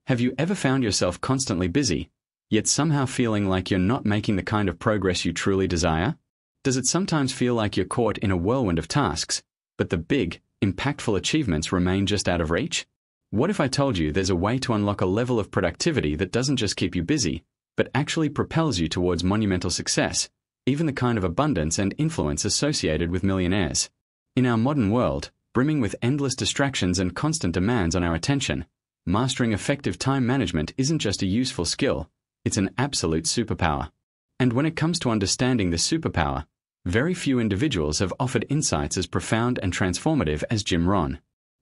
Have you ever found yourself constantly busy, yet somehow feeling like you're not making the kind of progress you truly desire? Does it sometimes feel like you're caught in a whirlwind of tasks, but the big, impactful achievements remain just out of reach? What if I told you there's a way to unlock a level of productivity that doesn't just keep you busy, but actually propels you towards monumental success, even the kind of abundance and influence associated with millionaires? In our modern world, brimming with endless distractions and constant demands on our attention, mastering effective time management isn't just a useful skill, it's an absolute superpower. And when it comes to understanding this superpower, very few individuals have offered insights as profound and transformative as Jim Rohn.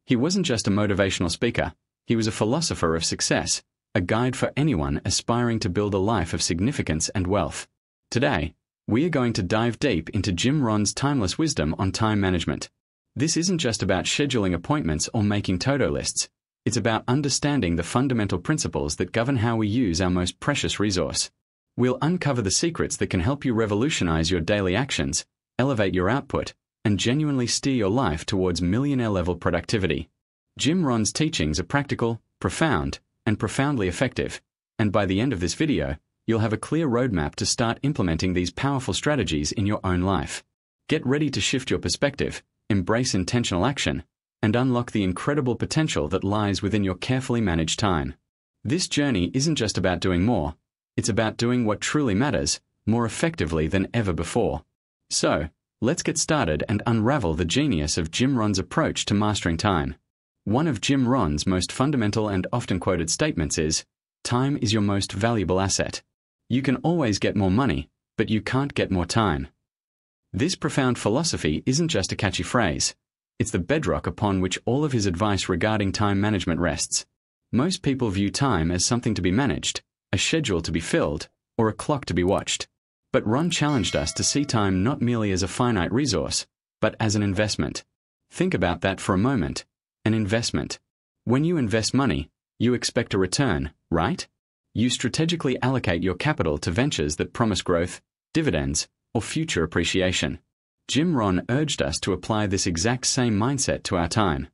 He wasn't just a motivational speaker, he was a philosopher of success, a guide for anyone aspiring to build a life of significance and wealth. Today, we are going to dive deep into Jim Rohn's timeless wisdom on time management. This isn't just about scheduling appointments or making to-do lists. It's about understanding the fundamental principles that govern how we use our most precious resource. We'll uncover the secrets that can help you revolutionize your daily actions, elevate your output, and genuinely steer your life towards millionaire-level productivity. Jim Rohn's teachings are practical, profound, and profoundly effective, and by the end of this video, you'll have a clear roadmap to start implementing these powerful strategies in your own life. Get ready to shift your perspective, embrace intentional action, and unlock the incredible potential that lies within your carefully managed time. This journey isn't just about doing more, it's about doing what truly matters, more effectively than ever before. So, let's get started and unravel the genius of Jim Rohn's approach to mastering time. One of Jim Rohn's most fundamental and often quoted statements is, "Time is your most valuable asset. You can always get more money, but you can't get more time." This profound philosophy isn't just a catchy phrase. It's the bedrock upon which all of his advice regarding time management rests. Most people view time as something to be managed, a schedule to be filled, or a clock to be watched. But Rohn challenged us to see time not merely as a finite resource, but as an investment. Think about that for a moment. An investment. When you invest money, you expect a return, right? You strategically allocate your capital to ventures that promise growth, dividends, or future appreciation. Jim Rohn urged us to apply this exact same mindset to our time.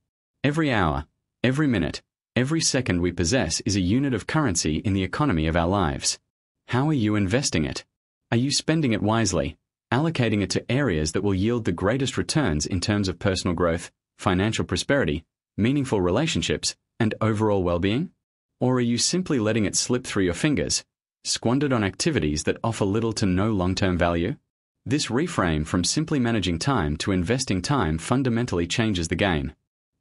Every hour, every minute, every second we possess is a unit of currency in the economy of our lives. How are you investing it? Are you spending it wisely, allocating it to areas that will yield the greatest returns in terms of personal growth, financial prosperity, meaningful relationships, and overall well-being? Or are you simply letting it slip through your fingers, squandered on activities that offer little to no long-term value? This reframe from simply managing time to investing time fundamentally changes the game.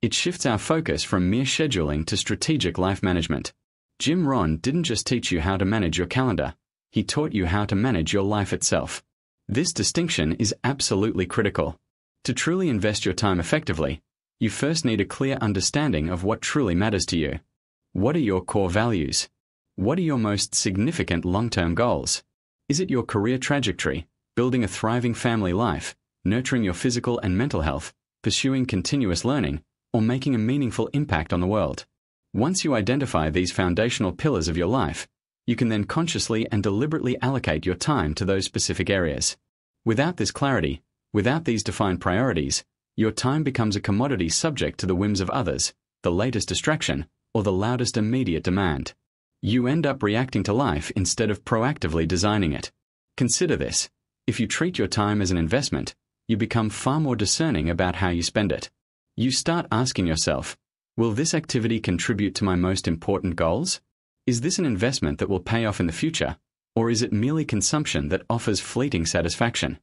It shifts our focus from mere scheduling to strategic life management. Jim Rohn didn't just teach you how to manage your calendar, he taught you how to manage your life itself. This distinction is absolutely critical. To truly invest your time effectively, you first need a clear understanding of what truly matters to you. What are your core values? What are your most significant long-term goals? Is it your career trajectory, building a thriving family life, nurturing your physical and mental health, pursuing continuous learning, or making a meaningful impact on the world? Once you identify these foundational pillars of your life, you can then consciously and deliberately allocate your time to those specific areas. Without this clarity, without these defined priorities, your time becomes a commodity subject to the whims of others, the latest distraction, or the loudest immediate demand. You end up reacting to life instead of proactively designing it. Consider this. If you treat your time as an investment, you become far more discerning about how you spend it. You start asking yourself, will this activity contribute to my most important goals? Is this an investment that will pay off in the future, or is it merely consumption that offers fleeting satisfaction?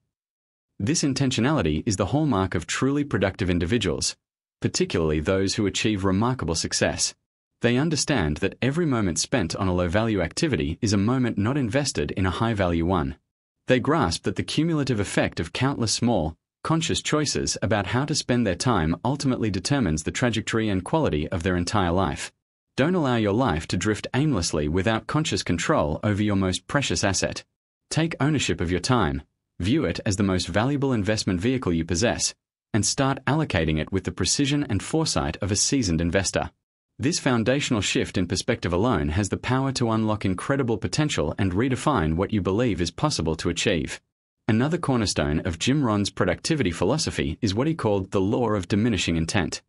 This intentionality is the hallmark of truly productive individuals, particularly those who achieve remarkable success. They understand that every moment spent on a low-value activity is a moment not invested in a high-value one. They grasp that the cumulative effect of countless small, conscious choices about how to spend their time ultimately determines the trajectory and quality of their entire life. Don't allow your life to drift aimlessly without conscious control over your most precious asset. Take ownership of your time, view it as the most valuable investment vehicle you possess, and start allocating it with the precision and foresight of a seasoned investor. This foundational shift in perspective alone has the power to unlock incredible potential and redefine what you believe is possible to achieve. Another cornerstone of Jim Rohn's productivity philosophy is what he called the law of diminishing intent.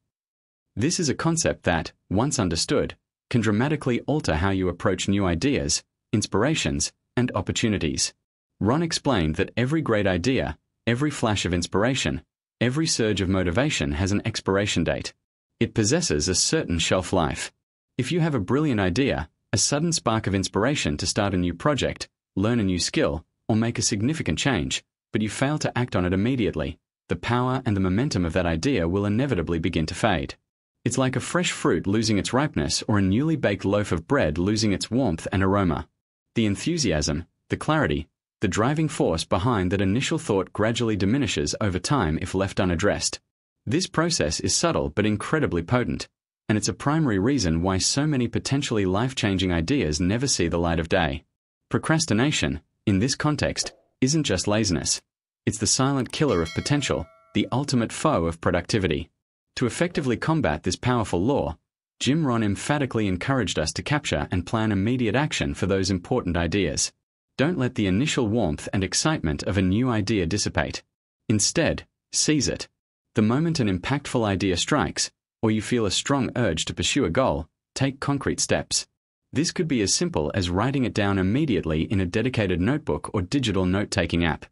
This is a concept that, once understood, can dramatically alter how you approach new ideas, inspirations, and opportunities. Ron explained that every great idea, every flash of inspiration, every surge of motivation has an expiration date. It possesses a certain shelf life. If you have a brilliant idea, a sudden spark of inspiration to start a new project, learn a new skill, or make a significant change, but you fail to act on it immediately, the power and the momentum of that idea will inevitably begin to fade. It's like a fresh fruit losing its ripeness or a newly baked loaf of bread losing its warmth and aroma. The enthusiasm, the clarity, the driving force behind that initial thought gradually diminishes over time if left unaddressed. This process is subtle but incredibly potent, and it's a primary reason why so many potentially life-changing ideas never see the light of day. Procrastination, in this context, isn't just laziness. It's the silent killer of potential, the ultimate foe of productivity. To effectively combat this powerful law, Jim Rohn emphatically encouraged us to capture and plan immediate action for those important ideas. Don't let the initial warmth and excitement of a new idea dissipate. Instead, seize it. The moment an impactful idea strikes, or you feel a strong urge to pursue a goal, take concrete steps. This could be as simple as writing it down immediately in a dedicated notebook or digital note-taking app.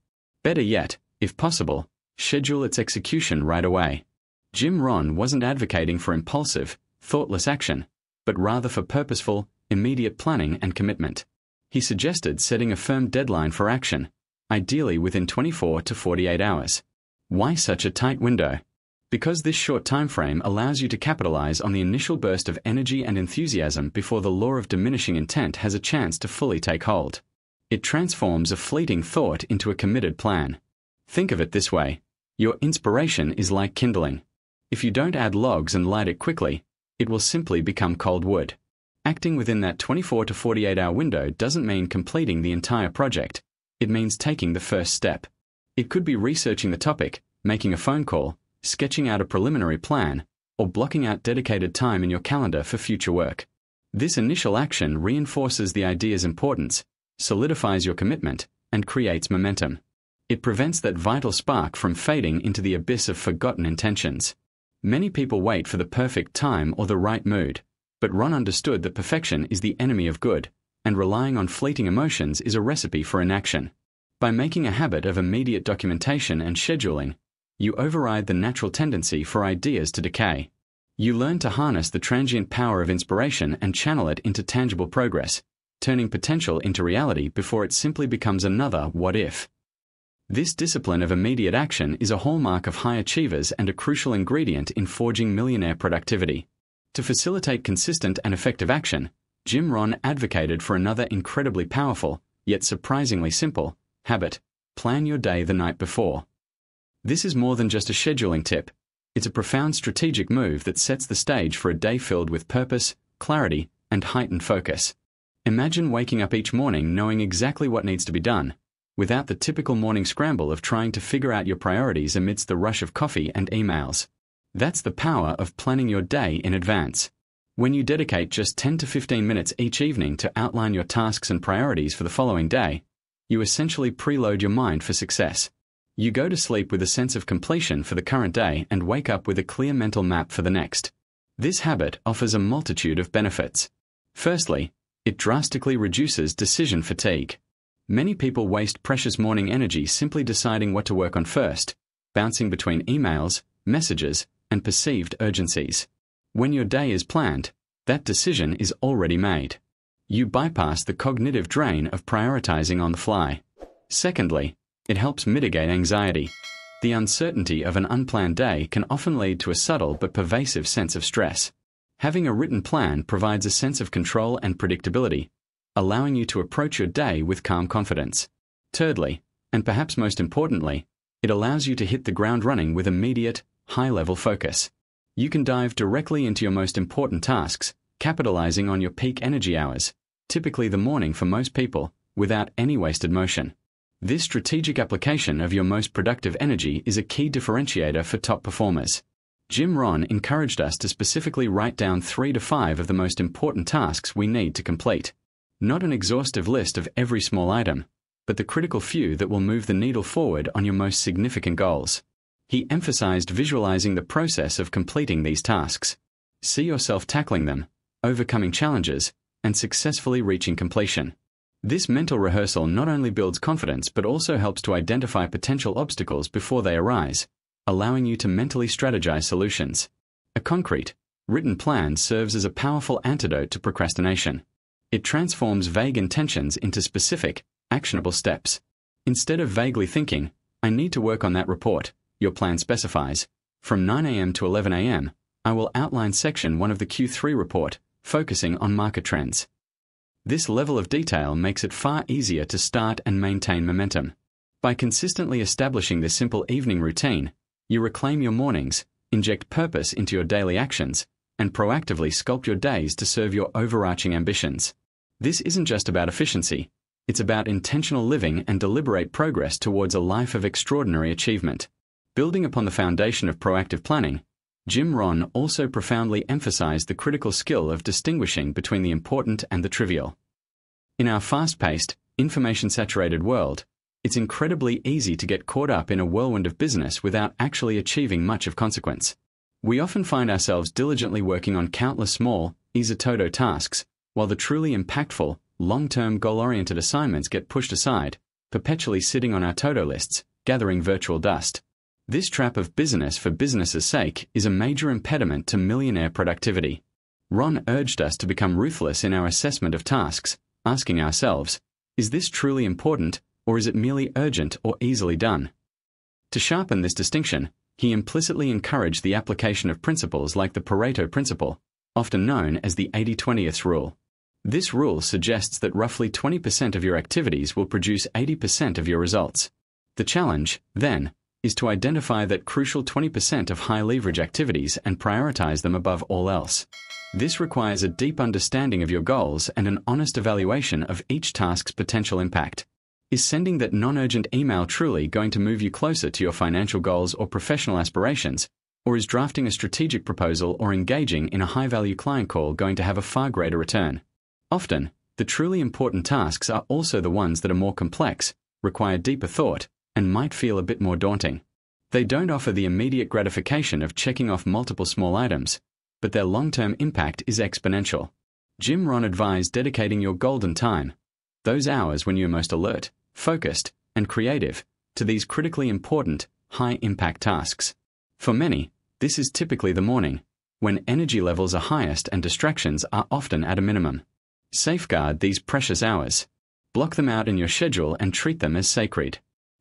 Better yet, if possible, schedule its execution right away. Jim Rohn wasn't advocating for impulsive, thoughtless action, but rather for purposeful, immediate planning and commitment. He suggested setting a firm deadline for action, ideally within 24 to 48 hours. Why such a tight window? Because this short time frame allows you to capitalize on the initial burst of energy and enthusiasm before the law of diminishing intent has a chance to fully take hold. It transforms a fleeting thought into a committed plan. Think of it this way. Your inspiration is like kindling. If you don't add logs and light it quickly, it will simply become cold wood. Acting within that 24 to 48 hour window doesn't mean completing the entire project. It means taking the first step. It could be researching the topic, making a phone call, sketching out a preliminary plan, or blocking out dedicated time in your calendar for future work. This initial action reinforces the idea's importance, solidifies your commitment, and creates momentum. It prevents that vital spark from fading into the abyss of forgotten intentions. Many people wait for the perfect time or the right mood, but Ron understood that perfection is the enemy of good, and relying on fleeting emotions is a recipe for inaction. By making a habit of immediate documentation and scheduling, you override the natural tendency for ideas to decay. You learn to harness the transient power of inspiration and channel it into tangible progress, turning potential into reality before it simply becomes another what if. This discipline of immediate action is a hallmark of high achievers and a crucial ingredient in forging millionaire productivity. To facilitate consistent and effective action, Jim Rohn advocated for another incredibly powerful, yet surprisingly simple, habit: plan your day the night before. This is more than just a scheduling tip. It's a profound strategic move that sets the stage for a day filled with purpose, clarity, and heightened focus. Imagine waking up each morning knowing exactly what needs to be done, without the typical morning scramble of trying to figure out your priorities amidst the rush of coffee and emails. That's the power of planning your day in advance. When you dedicate just 10 to 15 minutes each evening to outline your tasks and priorities for the following day, you essentially preload your mind for success. You go to sleep with a sense of completion for the current day and wake up with a clear mental map for the next. This habit offers a multitude of benefits. Firstly, it drastically reduces decision fatigue. Many people waste precious morning energy simply deciding what to work on first, bouncing between emails, messages, and perceived urgencies. When your day is planned, that decision is already made. You bypass the cognitive drain of prioritizing on the fly. Secondly, it helps mitigate anxiety. The uncertainty of an unplanned day can often lead to a subtle but pervasive sense of stress. Having a written plan provides a sense of control and predictability, allowing you to approach your day with calm confidence. Thirdly, and perhaps most importantly, it allows you to hit the ground running with immediate, high-level focus. You can dive directly into your most important tasks, capitalizing on your peak energy hours, typically the morning for most people, without any wasted motion. This strategic application of your most productive energy is a key differentiator for top performers. Jim Rohn encouraged us to specifically write down 3 to 5 of the most important tasks we need to complete. Not an exhaustive list of every small item, but the critical few that will move the needle forward on your most significant goals. He emphasized visualizing the process of completing these tasks. See yourself tackling them, overcoming challenges, and successfully reaching completion. This mental rehearsal not only builds confidence but also helps to identify potential obstacles before they arise, allowing you to mentally strategize solutions. A concrete, written plan serves as a powerful antidote to procrastination. It transforms vague intentions into specific, actionable steps. Instead of vaguely thinking, "I need to work on that report," your plan specifies, "From 9 a.m. to 11 a.m., I will outline section 1 of the Q3 report, focusing on market trends." This level of detail makes it far easier to start and maintain momentum. By consistently establishing this simple evening routine, you reclaim your mornings, inject purpose into your daily actions, and proactively sculpt your days to serve your overarching ambitions. This isn't just about efficiency, it's about intentional living and deliberate progress towards a life of extraordinary achievement. Building upon the foundation of proactive planning, Jim Rohn also profoundly emphasized the critical skill of distinguishing between the important and the trivial. In our fast-paced, information-saturated world, it's incredibly easy to get caught up in a whirlwind of business without actually achieving much of consequence. We often find ourselves diligently working on countless small, easy-to-do tasks, while the truly impactful, long-term goal-oriented assignments get pushed aside, perpetually sitting on our to-do lists, gathering virtual dust. This trap of business for business's sake is a major impediment to millionaire productivity. Ron urged us to become ruthless in our assessment of tasks, asking ourselves, is this truly important, or is it merely urgent or easily done? To sharpen this distinction, he implicitly encouraged the application of principles like the Pareto principle, often known as the 80-20th rule. This rule suggests that roughly 20% of your activities will produce 80% of your results. The challenge, then, is to identify that crucial 20% of high-leverage activities and prioritize them above all else. This requires a deep understanding of your goals and an honest evaluation of each task's potential impact. Is sending that non-urgent email truly going to move you closer to your financial goals or professional aspirations, or is drafting a strategic proposal or engaging in a high-value client call going to have a far greater return? Often, the truly important tasks are also the ones that are more complex, require deeper thought, and might feel a bit more daunting. They don't offer the immediate gratification of checking off multiple small items, but their long-term impact is exponential. Jim Rohn advised dedicating your golden time, those hours when you're most alert, focused, and creative, to these critically important, high-impact tasks. For many, this is typically the morning, when energy levels are highest and distractions are often at a minimum. Safeguard these precious hours. Block them out in your schedule and treat them as sacred.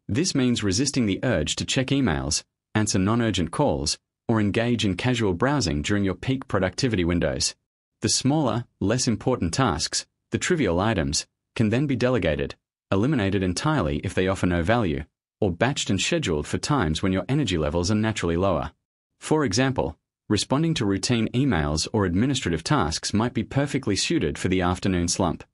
This means resisting the urge to check emails, answer non-urgent calls, or engage in casual browsing during your peak productivity windows. The smaller, less important tasks, the trivial items, can then be delegated, eliminated entirely if they offer no value, or batched and scheduled for times when your energy levels are naturally lower. For example, responding to routine emails or administrative tasks might be perfectly suited for the afternoon slump.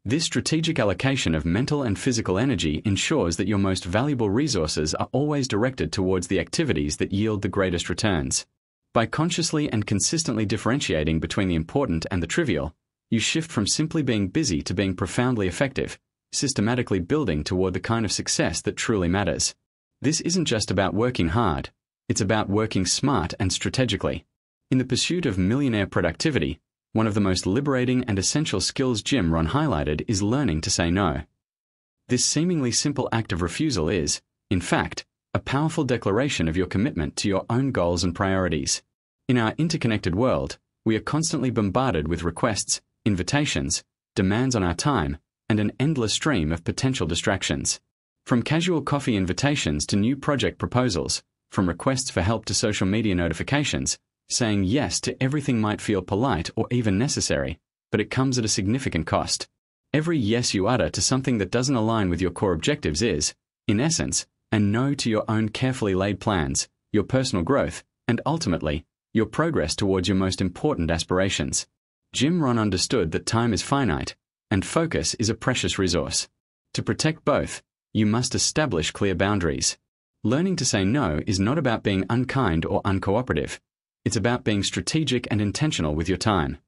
This strategic allocation of mental and physical energy ensures that your most valuable resources are always directed towards the activities that yield the greatest returns. By consciously and consistently differentiating between the important and the trivial, you shift from simply being busy to being profoundly effective, systematically building toward the kind of success that truly matters. This isn't just about working hard, it's about working smart and strategically. In the pursuit of millionaire productivity, one of the most liberating and essential skills Jim Rohn highlighted is learning to say no. This seemingly simple act of refusal is, in fact, a powerful declaration of your commitment to your own goals and priorities. In our interconnected world, we are constantly bombarded with requests, invitations, demands on our time, and an endless stream of potential distractions. From casual coffee invitations to new project proposals, from requests for help to social media notifications, saying yes to everything might feel polite or even necessary, but it comes at a significant cost. Every yes you utter to something that doesn't align with your core objectives is, in essence, a no to your own carefully laid plans, your personal growth, and ultimately, your progress towards your most important aspirations. Jim Rohn understood that time is finite, and focus is a precious resource. To protect both, you must establish clear boundaries. Learning to say no is not about being unkind or uncooperative. It's about being strategic and intentional with your time.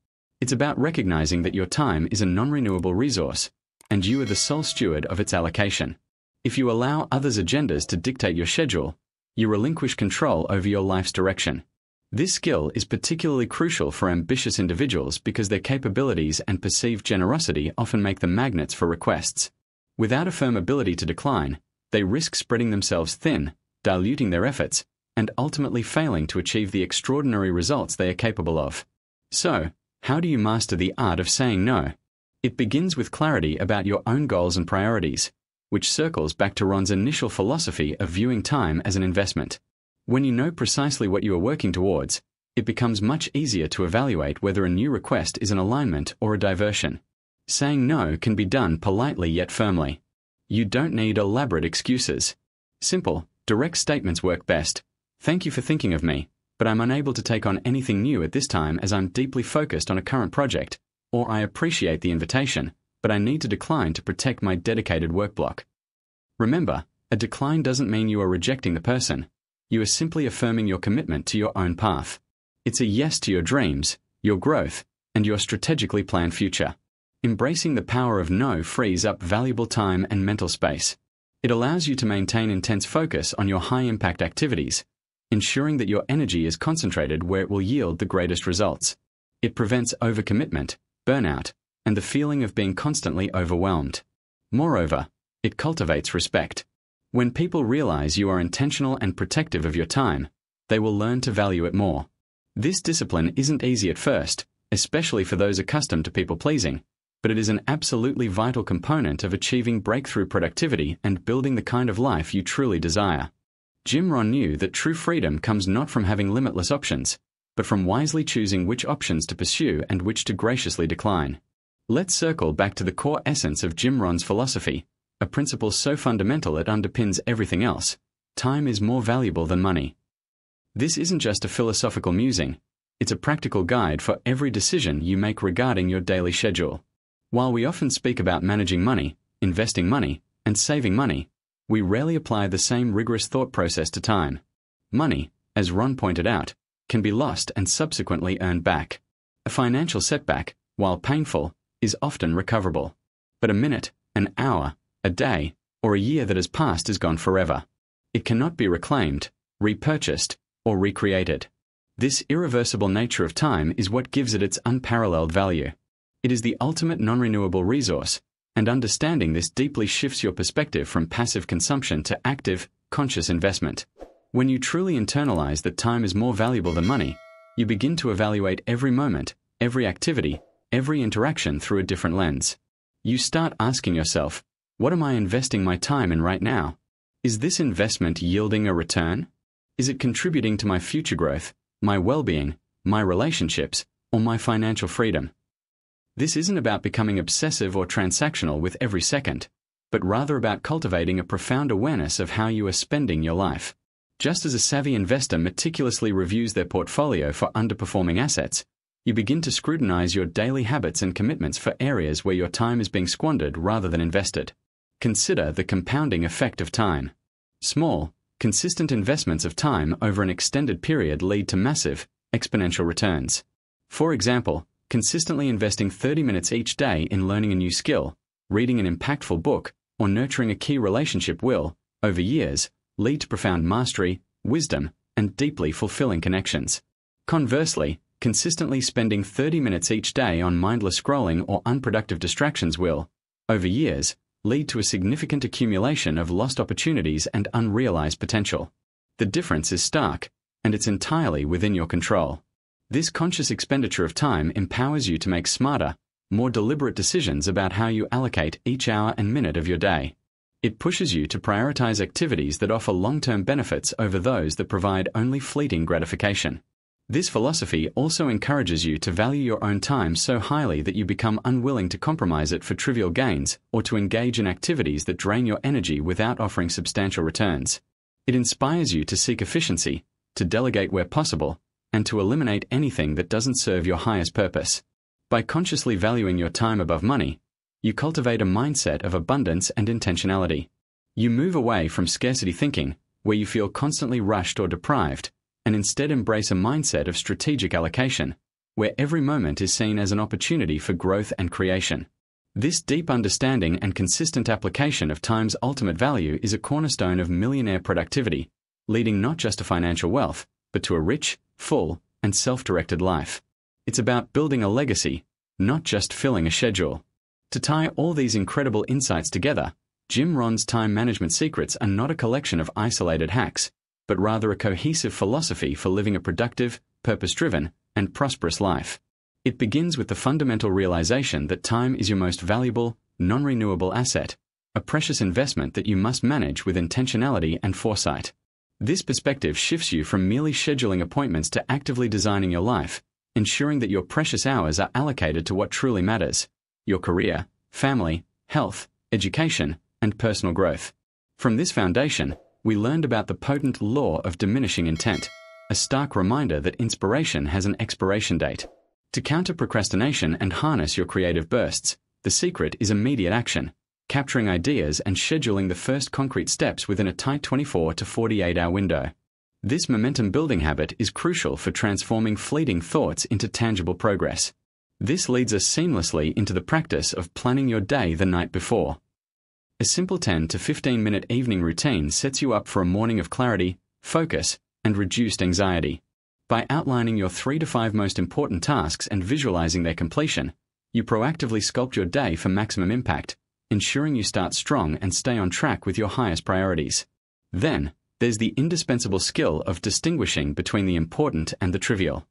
It's about recognizing that your time is a non-renewable resource, and you are the sole steward of its allocation. If you allow others' agendas to dictate your schedule, you relinquish control over your life's direction. This skill is particularly crucial for ambitious individuals because their capabilities and perceived generosity often make them magnets for requests. Without a firm ability to decline, they risk spreading themselves thin, diluting their efforts, and ultimately failing to achieve the extraordinary results they are capable of. So, how do you master the art of saying no? It begins with clarity about your own goals and priorities, which circles back to Ron's initial philosophy of viewing time as an investment. When you know precisely what you are working towards, it becomes much easier to evaluate whether a new request is an alignment or a diversion. Saying no can be done politely yet firmly. You don't need elaborate excuses. Simple, direct statements work best. Thank you for thinking of me, but I'm unable to take on anything new at this time as I'm deeply focused on a current project, or I appreciate the invitation, but I need to decline to protect my dedicated work block. Remember, a decline doesn't mean you are rejecting the person. You are simply affirming your commitment to your own path. It's a yes to your dreams, your growth, and your strategically planned future. Embracing the power of no frees up valuable time and mental space. It allows you to maintain intense focus on your high-impact activities, ensuring that your energy is concentrated where it will yield the greatest results. It prevents overcommitment, burnout, and the feeling of being constantly overwhelmed. Moreover, it cultivates respect. When people realize you are intentional and protective of your time, they will learn to value it more. This discipline isn't easy at first, especially for those accustomed to people-pleasing, but it is an absolutely vital component of achieving breakthrough productivity and building the kind of life you truly desire. Jim Rohn knew that true freedom comes not from having limitless options, but from wisely choosing which options to pursue and which to graciously decline. Let's circle back to the core essence of Jim Rohn's philosophy, a principle so fundamental it underpins everything else. Time is more valuable than money. This isn't just a philosophical musing, it's a practical guide for every decision you make regarding your daily schedule. While we often speak about managing money, investing money, and saving money, we rarely apply the same rigorous thought process to time. Money, as Ron pointed out, can be lost and subsequently earned back. A financial setback, while painful, is often recoverable. But a minute, an hour, a day, or a year that has passed is gone forever. It cannot be reclaimed, repurchased, or recreated. This irreversible nature of time is what gives it its unparalleled value. It is the ultimate non-renewable resource, and understanding this deeply shifts your perspective from passive consumption to active, conscious investment. When you truly internalize that time is more valuable than money, you begin to evaluate every moment, every activity, every interaction through a different lens. You start asking yourself, what am I investing my time in right now? Is this investment yielding a return? Is it contributing to my future growth, my well-being, my relationships, or my financial freedom? This isn't about becoming obsessive or transactional with every second, but rather about cultivating a profound awareness of how you are spending your life. Just as a savvy investor meticulously reviews their portfolio for underperforming assets, you begin to scrutinize your daily habits and commitments for areas where your time is being squandered rather than invested. Consider the compounding effect of time. Small, consistent investments of time over an extended period lead to massive, exponential returns. For example, consistently investing 30 minutes each day in learning a new skill, reading an impactful book, or nurturing a key relationship will, over years, lead to profound mastery, wisdom, and deeply fulfilling connections. Conversely, consistently spending 30 minutes each day on mindless scrolling or unproductive distractions will, over years, lead to a significant accumulation of lost opportunities and unrealized potential. The difference is stark, and it's entirely within your control. This conscious expenditure of time empowers you to make smarter, more deliberate decisions about how you allocate each hour and minute of your day. It pushes you to prioritize activities that offer long-term benefits over those that provide only fleeting gratification. This philosophy also encourages you to value your own time so highly that you become unwilling to compromise it for trivial gains or to engage in activities that drain your energy without offering substantial returns. It inspires you to seek efficiency, to delegate where possible, and to eliminate anything that doesn't serve your highest purpose. By consciously valuing your time above money, you cultivate a mindset of abundance and intentionality. You move away from scarcity thinking, where you feel constantly rushed or deprived, and instead embrace a mindset of strategic allocation, where every moment is seen as an opportunity for growth and creation. This deep understanding and consistent application of time's ultimate value is a cornerstone of millionaire productivity, leading not just to financial wealth, but to a rich, full, and self-directed life. It's about building a legacy, not just filling a schedule. To tie all these incredible insights together, Jim Rohn's time management secrets are not a collection of isolated hacks, but rather a cohesive philosophy for living a productive, purpose-driven, and prosperous life. It begins with the fundamental realization that time is your most valuable, non-renewable asset, a precious investment that you must manage with intentionality and foresight. This perspective shifts you from merely scheduling appointments to actively designing your life, ensuring that your precious hours are allocated to what truly matters: your career, family, health, education, and personal growth. From this foundation, we learned about the potent law of diminishing intent, a stark reminder that inspiration has an expiration date. To counter procrastination and harness your creative bursts, the secret is immediate action, capturing ideas and scheduling the first concrete steps within a tight 24 to 48-hour window. This momentum-building habit is crucial for transforming fleeting thoughts into tangible progress. This leads us seamlessly into the practice of planning your day the night before. A simple 10 to 15-minute evening routine sets you up for a morning of clarity, focus, and reduced anxiety. By outlining your 3 to 5 most important tasks and visualizing their completion, you proactively sculpt your day for maximum impact, ensuring you start strong and stay on track with your highest priorities. Then, there's the indispensable skill of distinguishing between the important and the trivial.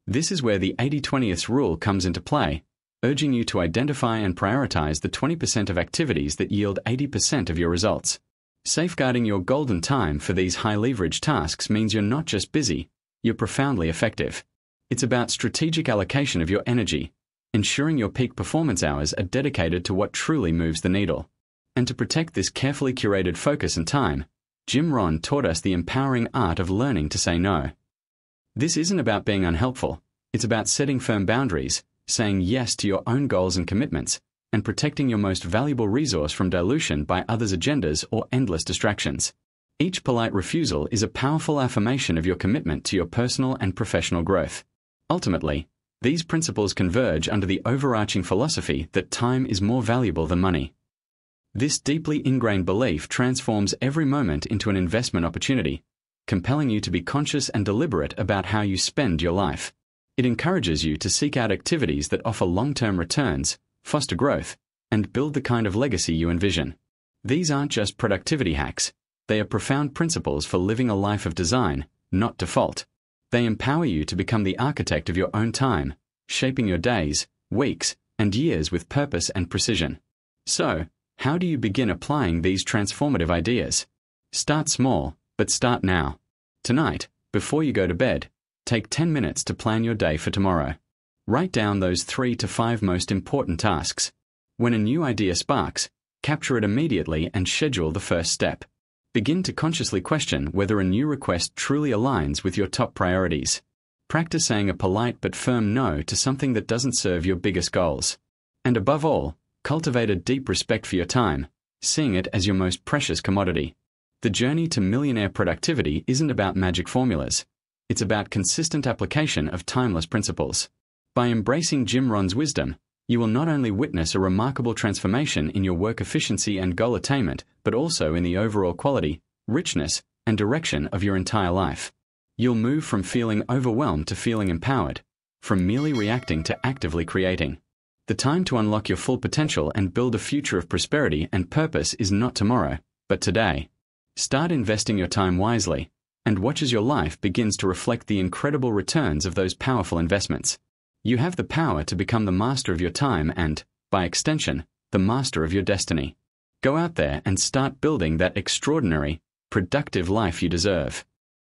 This is where the 80-20th rule comes into play, urging you to identify and prioritize the 20% of activities that yield 80% of your results. Safeguarding your golden time for these high-leverage tasks means you're not just busy, you're profoundly effective. It's about strategic allocation of your energy, ensuring your peak performance hours are dedicated to what truly moves the needle. And to protect this carefully curated focus and time, Jim Rohn taught us the empowering art of learning to say no. This isn't about being unhelpful, it's about setting firm boundaries, saying yes to your own goals and commitments, and protecting your most valuable resource from dilution by others' agendas or endless distractions. Each polite refusal is a powerful affirmation of your commitment to your personal and professional growth. Ultimately, these principles converge under the overarching philosophy that time is more valuable than money. This deeply ingrained belief transforms every moment into an investment opportunity, compelling you to be conscious and deliberate about how you spend your life. It encourages you to seek out activities that offer long-term returns, foster growth, and build the kind of legacy you envision. These aren't just productivity hacks. They are profound principles for living a life of design, not default. They empower you to become the architect of your own time, shaping your days, weeks, and years with purpose and precision. So, how do you begin applying these transformative ideas? Start small, but start now. Tonight, before you go to bed, take 10 minutes to plan your day for tomorrow. Write down those 3 to 5 most important tasks. When a new idea sparks, capture it immediately and schedule the first step. Begin to consciously question whether a new request truly aligns with your top priorities. Practice saying a polite but firm no to something that doesn't serve your biggest goals. And above all, cultivate a deep respect for your time, seeing it as your most precious commodity. The journey to millionaire productivity isn't about magic formulas. It's about consistent application of timeless principles. By embracing Jim Rohn's wisdom, you will not only witness a remarkable transformation in your work efficiency and goal attainment, but also in the overall quality, richness, and direction of your entire life. You'll move from feeling overwhelmed to feeling empowered, from merely reacting to actively creating. The time to unlock your full potential and build a future of prosperity and purpose is not tomorrow, but today. Start investing your time wisely, and watch as your life begins to reflect the incredible returns of those powerful investments. You have the power to become the master of your time and, by extension, the master of your destiny. Go out there and start building that extraordinary, productive life you deserve.